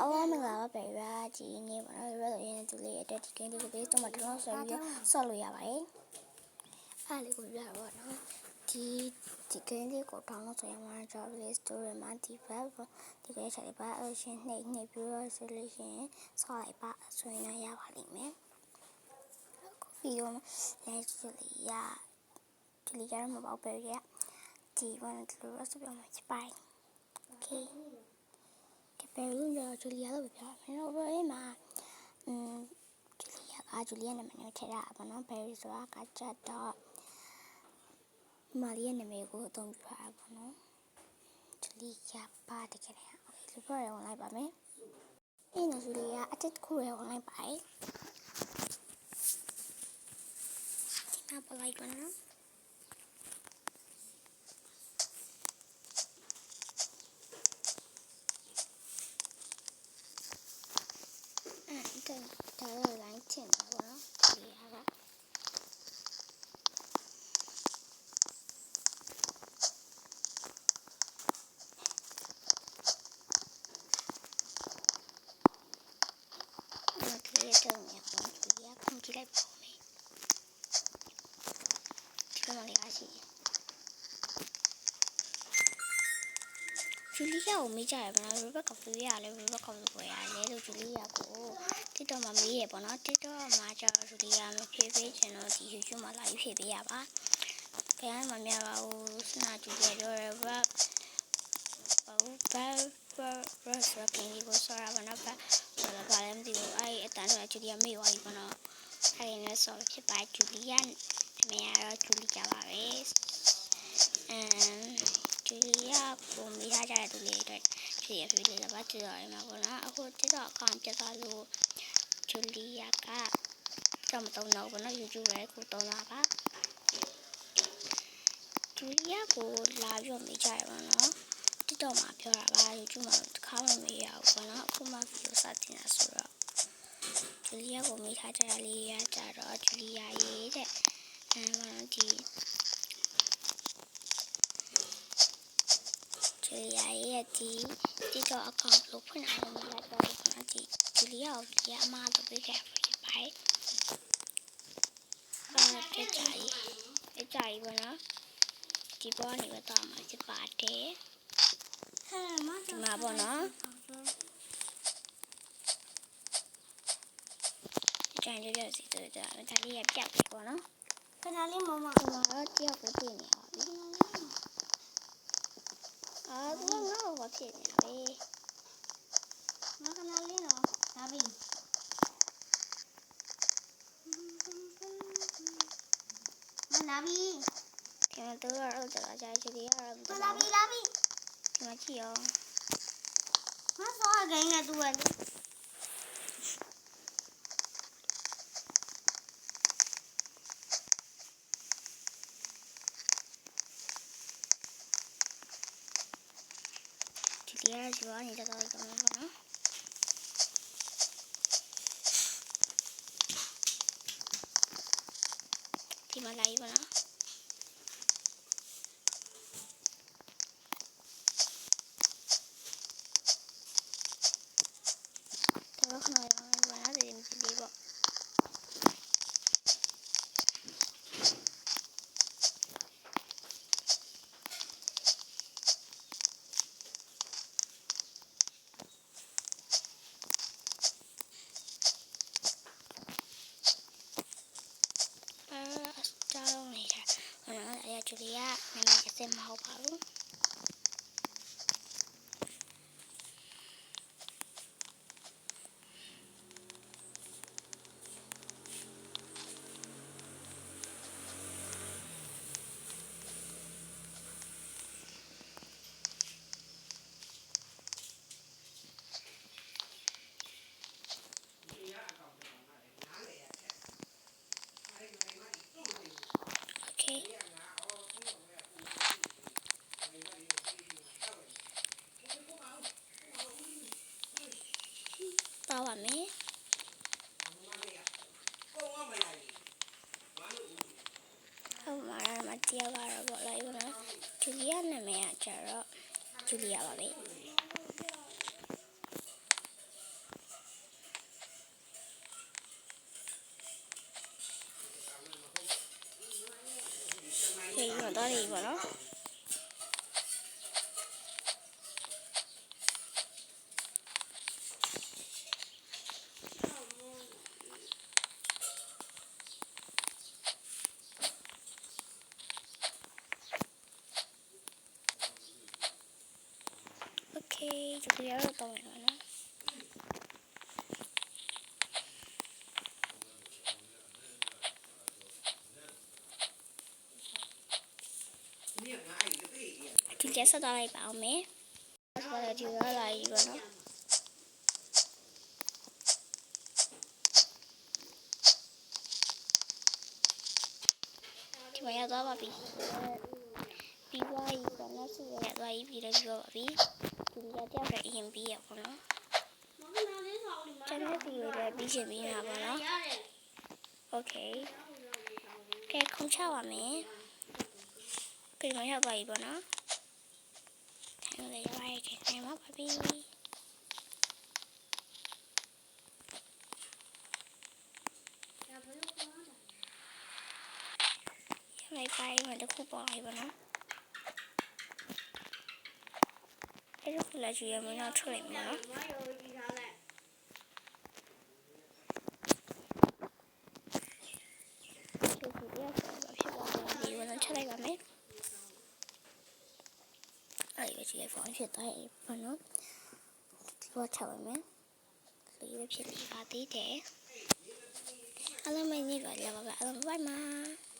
အဝမလာပဲပြဒီနေ့ပါနော်ရတော့ရင်းတူလေးအတွက်ဒီကိန်းလေးကိုပေးတော့မှတော့ဆွဲပြီးဆော့လို့ရပါတယ်အားလေးကိုပြရပါတော့ဒီကိန်းလေးကိုထောင်းလို့ဆိုရင်မှာ job list story မှာဒီဘက်ဒီကိန်းချက်လေးပါအရှင်နှိပ်ပြီးတော့ဆိုလို့ရှိရင်ဆော့လိုက်ပါဆိုရင်ရပါလိမ့်မယ်ဗီဒီယိုလဲကြည့်လေးရဒီလေးရမှာပေါ့ပဲရဒီဝန်လို့ဆိုပြမှာချပိုင် okay ဘယ်လိုလဲဂျူလီယာလို့ပြောမယ်နော်ဘာလဲမှာဂျူလီယာနာမည်နဲ့ထည့်ရပါတော့ဘယ်လိုဆိုတာကချက်တော့မာရီရဲ့နာမည်ကိုအသုံးပြုထားပါတော့ဂျူလီယာပါတကယ်လဲโอเคဒီပေါ်ရအောင်လိုက်ပါမယ်ဒီနော်ဂျူလီယာအတစ်ခုရအောင်လိုက်ပါဒီမှာပလိုက်ပါနော်ဒါတော့ line ထင်တာပေါ့နော်ဒီဟာကဒီတော့ညပေါ့ဒီရခုကြည့်လိုက်ပါမယ်ဒီကမှလေးအားရှိဂျူလီယာကိုမေးကြရပါတော့ဘက်ကပြရလဲဘက်ကပေါ်ရလဲလို့ဂျူလီယာကိုTikTok မှာမေးရပေါ့နော် TikTok မှာကျတော့ဂျူလီယာမဖြေပေးချင်တော့ဒီ YouTube မှာလာပြီးဖြေပေးရပါဘယ်မှမများပါဘူးစနာဂျူလီယာတော့ဘာဆိုကင်းကိုဆော်ရပါတော့ဘာလဲမသိဘူးအဲ့အတန်းတော့ဂျူလီယာမေးသွားပြီပေါ့နော်အဲ့နဲ့ဆော်ဖြစ်ပါဂျူလီယာမရတော့ဂျူလီယာပါပဲဂျူလီယာကိုမိထားကြတဲ့သူလေးတွေဖြည့်ရဖြည့်လေးလည်းပါကြည့်ရမှာပေါ့နော်အခု TikTok အကောင့်ပြတ်သွားလို့ဂျူလီယာကတော့မတုံးတော့ဘူးနော် YouTube ရဲ့ကိုတုံးတာပါဂျူလီယာကိုလာပြီးတော့မေးကြရပါတော့ TikTok မှာပြောတာပါ YouTube မှာတစ်ခါမှမမေးရဘူးပေါ့နော်အခုမှဗီဒီယိုစတင်တာဆိုတော့ဂျူလီယာကိုမေးထားကြတာလေးရကြတော့ဂျူလီယာရေးတဲ့ဒီဂျူလီယာရဲ့ဒီ TikTok အကောင့်ကိုဖွင့်အောင်လုပ်လိုက်တော့ဒီဂျူလီယာကိုအမတို့ပေးခဲ့ဖြစ်ပါတယ်ပြကြကြီးပေါ့နော်ဒီပေါ်နေတော့မှာဖြစ်ပါတယ်ဒီမှာပေါ့နော်ကြိုင်ကြရစီတော့ဒါလေးရပြတ်ပြီပေါ့နော်ခဏလေးမမတော့တယောက်ကိုပြင်နေပါပြီသူကငါ့ကိုဖြစ်နေပြီမခဏလေးတော့ဒါပြီမလာပြီကျန်တော့တော့ကြာကြည့်ရအောင်လာပြီဒီမှာကြည့်အောင်မစောခိုင်းနေသူကလေဒီရကြွားနေတော့တော့ကောင်းပါနော်ဒီမှာလာပြီပါနော်တော့ခဏရအောင်ဘာလဲဒီလေးပေါ့ဂျူလီယာနာမည်အစစ်မဟုတ်ပါဘူးတော့ပါမယ်ဟုတ်မှာမတရားကတော့ပေါ့လိုက်ပါနော်ဂျူလီယာနာမည်ကကျတော့ဂျူလီယာပါပဲ ဒီရတော့တော့နော်ဒီကဆက်တော့လိုက်ပါအောင်မယ်ဆက်တော့ဒီရလာပြီပေါ့နော်ဒီမှာရသွားပါပြီပြီးသွားပြီပေါ့နော်ဆက်ရသွားပြီပြီးတော့ပြောပါပြီဒီကတယောက်တည်းအရင်ပြီးရပေါ့နော်ကျွန်တော်ဒီလိုလည်းပြီးချင်ပြီးမှာပေါ့နော်โอเคကဲခုံချပါမယ်ဒီမှာရောက်သွားပြီပေါ့နော်ထိုင်လို့ရပါတယ်ခင်ဗျာပါပြီလိုက်ပိုင်းမှာတခုပေါ်လိုက်ပါနော်အဲ့ဒါကိုလာကြည့်ရမယ်တော့ထွက်လိုက်မှာနော်ဒီလိုရဖြစ်သွားတယ်ဒီဝင်ချက်လိုက်ပါမယ်အဲ့ဒီကြည့်ဖုန်းဖြစ်သွားပြီပေါ့နော်ဒီတော့ချက်ပါမယ်ဒီလိုဖြစ်နေပါသေးတယ်အားလုံးမင်းကြီးပါကြပါအားလုံးဘိုင်ဘိုင်